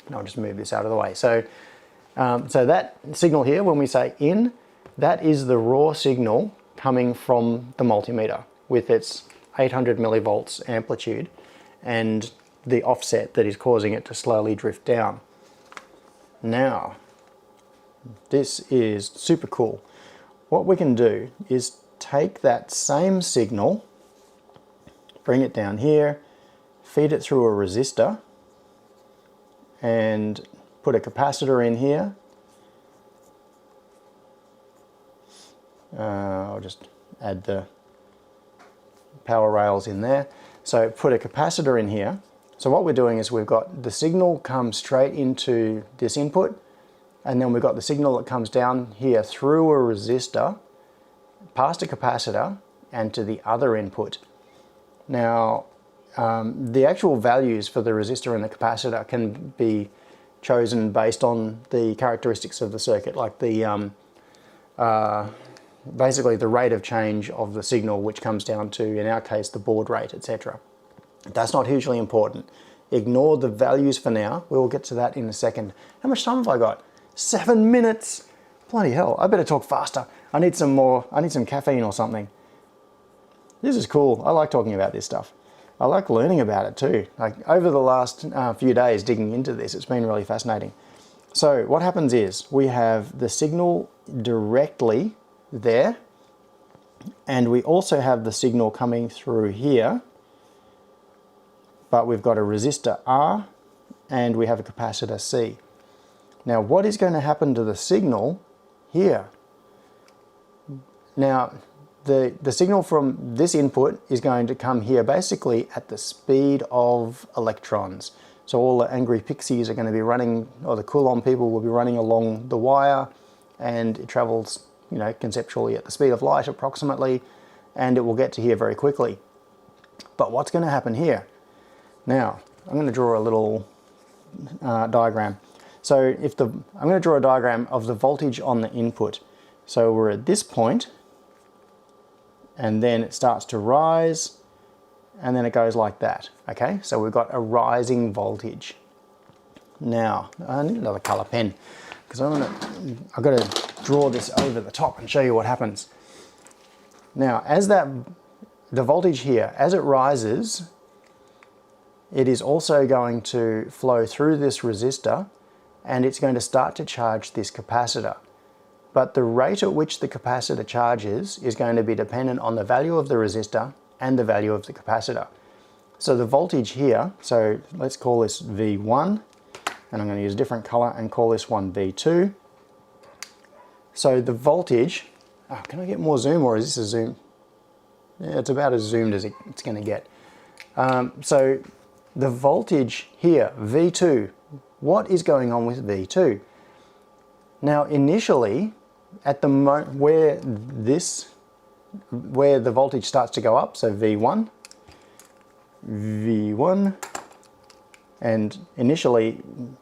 And I'll just move this out of the way. So that signal here, when we say in, that is the raw signal coming from the multimeter with its 800 millivolts amplitude and the offset that is causing it to slowly drift down. Now, this is super cool. What we can do is take that same signal, bring it down here, feed it through a resistor, and put a capacitor in here. I'll just add the power rails in there. So put a capacitor in here. So what we're doing is we've got the signal come straight into this input, and then we've got the signal that comes down here through a resistor, past a capacitor, and to the other input. Now, the actual values for the resistor and the capacitor can be chosen based on the characteristics of the circuit, like the basically the rate of change of the signal, which comes down to, in our case, the baud rate, etc. That's not hugely important. Ignore the values for now. We will get to that in a second. How much time have I got? 7 minutes. Bloody hell, I better talk faster. I need some caffeine or something. This is cool. I like talking about this stuff. I like learning about it too. Like over the last few days digging into this, it's been really fascinating. So what happens is we have the signal directly there, and we also have the signal coming through here, but we've got a resistor R and we have a capacitor C. Now what is going to happen to the signal here? Now the signal from this input is going to come here basically at the speed of electrons. So all the angry pixies are going to be running, or the Coulomb people will be running along the wire, and it travels, you know, conceptually at the speed of light approximately, and it will get to here very quickly. But what's going to happen here? Now, I'm going to draw a little diagram. So I'm going to draw a diagram of the voltage on the input. So we're at this point, and then it starts to rise, and then it goes like that. Okay, so we've got a rising voltage. Now, I need another color pen, because I've got to draw this over the top and show you what happens. Now, as the voltage here, as it rises, it is also going to flow through this resistor, and it's going to start to charge this capacitor. But the rate at which the capacitor charges is going to be dependent on the value of the resistor and the value of the capacitor. So the voltage here, so let's call this V1, and I'm going to use a different color and call this one V2. So the voltage, can I get more zoom, or is this a zoom? Yeah, it's about as zoomed as it's going to get. So the voltage here, V2, what is going on with V2? Now initially, at the moment where the voltage starts to go up, so V1, V1, and initially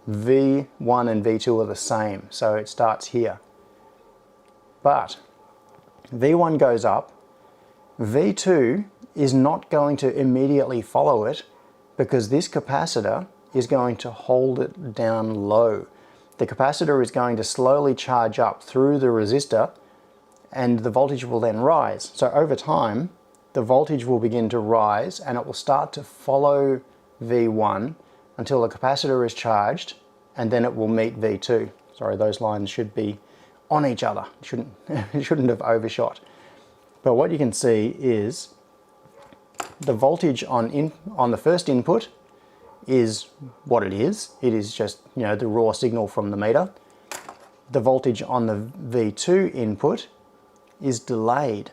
V1 and V2 are the same, so it starts here. But V1 goes up, V2 is not going to immediately follow it because this capacitor is going to hold it down low. The capacitor is going to slowly charge up through the resistor and the voltage will then rise. So over time, the voltage will begin to rise and it will start to follow V1 until the capacitor is charged, and then it will meet V2. Sorry, those lines should be on each other. It shouldn't have overshot. But what you can see is the voltage on the first input is what it is. It is just, you know, the raw signal from the meter. The voltage on the V2 input is delayed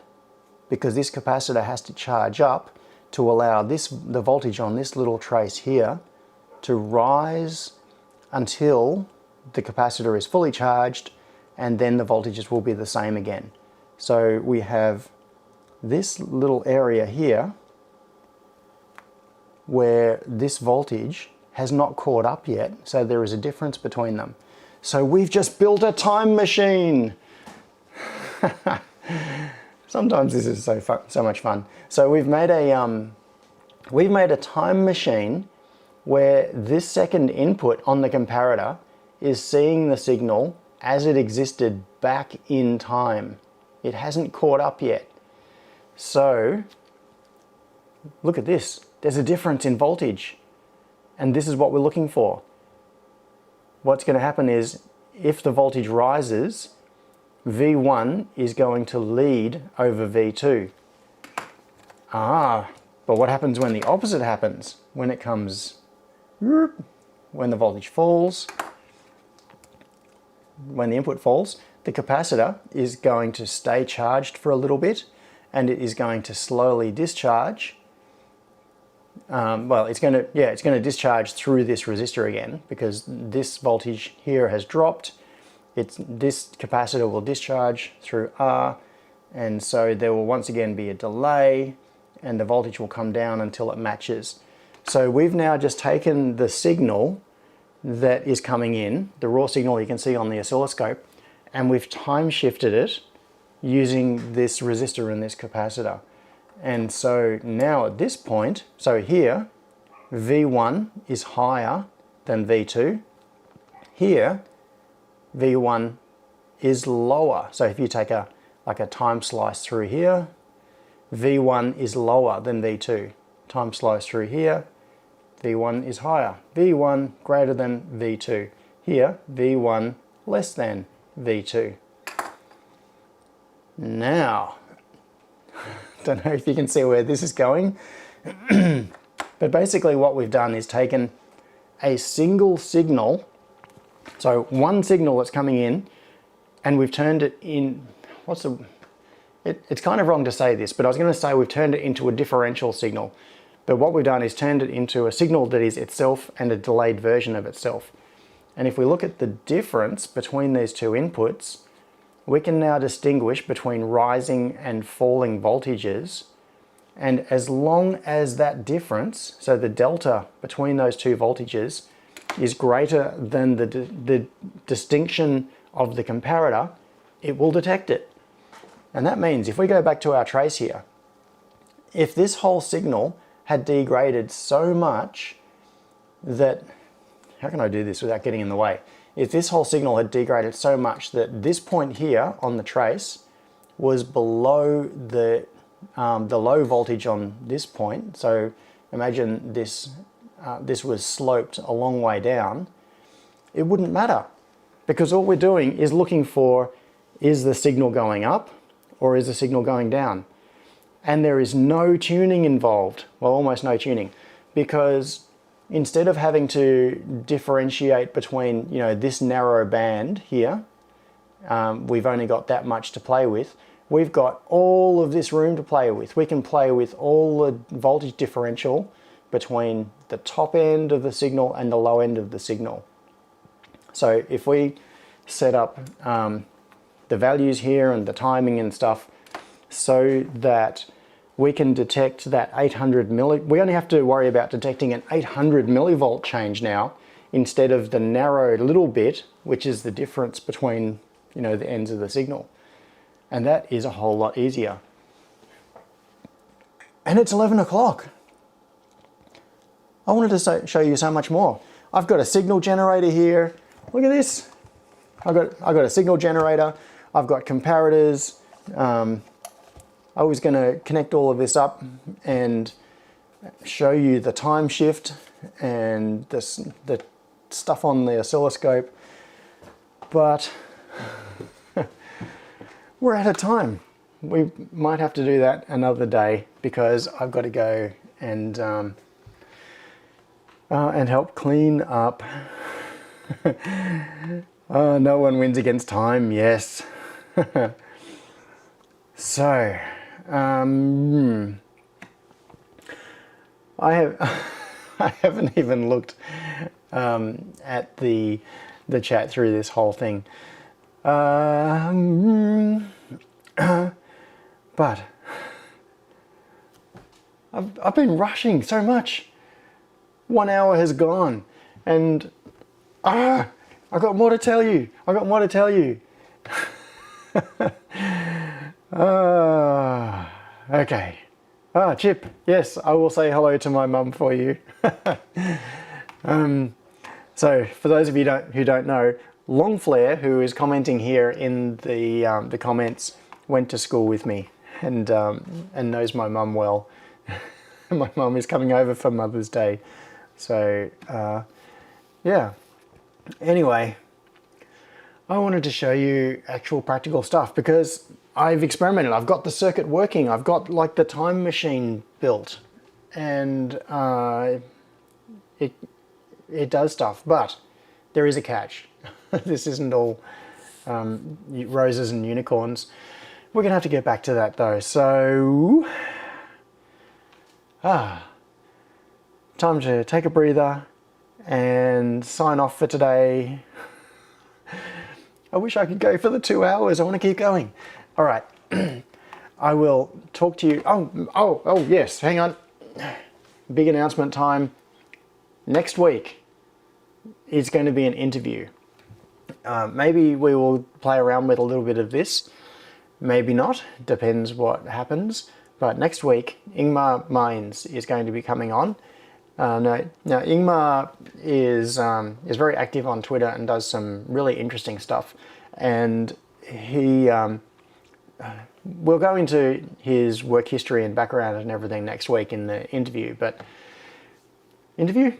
because this capacitor has to charge up to allow the voltage on this little trace here to rise until the capacitor is fully charged, and then the voltages will be the same again. So we have this little area here where this voltage has not caught up yet, so there is a difference between them. So we've just built a time machine. Sometimes this is so much fun. So we've made a time machine where this second input on the comparator is seeing the signal as it existed back in time. It hasn't caught up yet. So look at this. There's a difference in voltage, and this is what we're looking for. What's going to happen is if the voltage rises, V1 is going to lead over V2. But what happens when the opposite happens? When the voltage falls, when the input falls, the capacitor is going to stay charged for a little bit, and it is going to slowly discharge. Well, it's going to discharge through this resistor again because this voltage here has dropped. This capacitor will discharge through R, and so there will once again be a delay, and the voltage will come down until it matches. So we've now just taken the signal that is coming in, the raw signal you can see on the oscilloscope, and we've time shifted it using this resistor and this capacitor. And so now at this point, so here, V1 is higher than V2. Here, V1 is lower. So if you take like a time slice through here, V1 is lower than V2. Time slice through here, V1 is higher. V1 greater than V2. Here, V1 less than V2. Now, don't know if you can see where this is going, but basically what we've done is taken a single signal, so one signal that's coming in, and we've turned it in, it's kind of wrong to say this, but I was going to say we've turned it into a differential signal. But what we've done is turned it into a signal that is itself and a delayed version of itself. And if we look at the difference between these two inputs, we can now distinguish between rising and falling voltages. And as long as that difference, so the delta between those two voltages, is greater than the distinction of the comparator, it will detect it. And that means if we go back to our trace here, if this whole signal had degraded so much that, how can I do this without getting in the way? If this whole signal had degraded so much that this point here on the trace was below the low voltage on this point, so imagine this was sloped a long way down, it wouldn't matter, because all we're doing is looking for, is the signal going up or is the signal going down? And there is no tuning involved, well, almost no tuning, because instead of having to differentiate between, you know, this narrow band here, we've only got that much to play with. We've got all of this room to play with. We can play with all the voltage differential between the top end of the signal and the low end of the signal. So if we set up the values here and the timing and stuff so that we can detect that 800 we only have to worry about detecting an 800 millivolt change now, instead of the narrow little bit, which is the difference between, you know, the ends of the signal. And that is a whole lot easier. And it's 11 o'clock. I wanted to show you so much more. I've got a signal generator here. Look at this. I've got a signal generator. I've got comparators. I was going to connect all of this up and show you the time shift and the stuff on the oscilloscope, but we're out of time. We might have to do that another day because I've got to go and help clean up. No one wins against time, yes. So, I haven't even looked at the chat through this whole thing. But I've been rushing so much. 1 hour has gone, and I've got more to tell you. I've got more to tell you. Okay. Chip, yes, I will say hello to my mum for you. So for those of you who don't know, Longflare, who is commenting here in the comments, went to school with me and knows my mum well. My mum is coming over for Mother's Day. So, yeah. Anyway, I wanted to show you actual practical stuff because I've experimented. I've got the circuit working. I've got like the time machine built, and it does stuff. But there is a catch. This isn't all roses and unicorns. We're gonna have to get back to that though. So, time to take a breather and sign off for today. I wish I could go for the 2 hours. I want to keep going. All right. I will talk to you. Oh, yes. Hang on. Big announcement time. Next week is going to be an interview. Maybe we will play around with a little bit of this. Maybe not. Depends what happens. But next week, Ingmar Mines is going to be coming on. Now Ingmar is very active on Twitter and does some really interesting stuff. And he we'll go into his work history and background and everything next week in the interview. But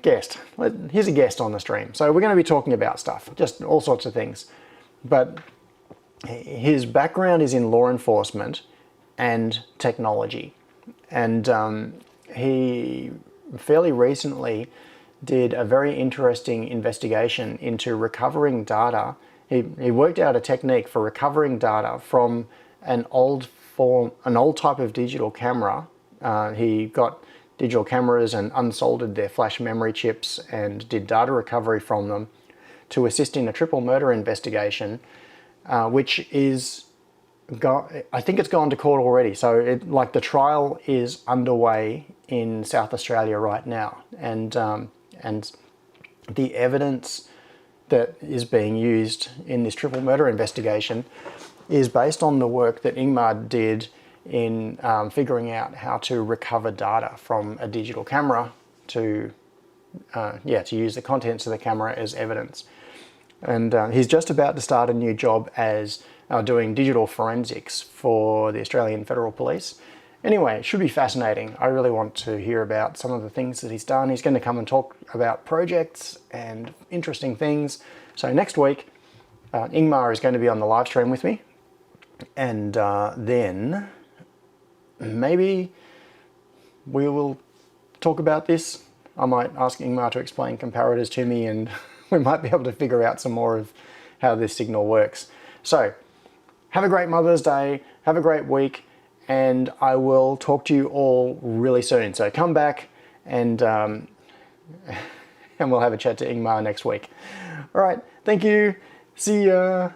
guest. Here's a guest on the stream. So we're going to be talking about stuff, just all sorts of things. But his background is in law enforcement and technology, and he fairly recently did a very interesting investigation into recovering data. He worked out a technique for recovering data from an old type of digital camera. He got digital cameras and unsoldered their flash memory chips and did data recovery from them to assist in a triple murder investigation, which is I think it's gone to court already. So the trial is underway in South Australia right now, and the evidence that is being used in this triple murder investigation is based on the work that Ingmar did in figuring out how to recover data from a digital camera to use the contents of the camera as evidence. And he's just about to start a new job as doing digital forensics for the Australian Federal Police. Anyway, it should be fascinating. I really want to hear about some of the things that he's done. He's going to come and talk about projects and interesting things. So next week, Ingmar is going to be on the live stream with me. And then maybe we will talk about this. I might ask Ingmar to explain comparators to me, and we might be able to figure out some more of how this signal works. So have a great Mother's Day. Have a great week. And I will talk to you all really soon. So come back and we'll have a chat to Ingmar next week. All right. Thank you. See ya.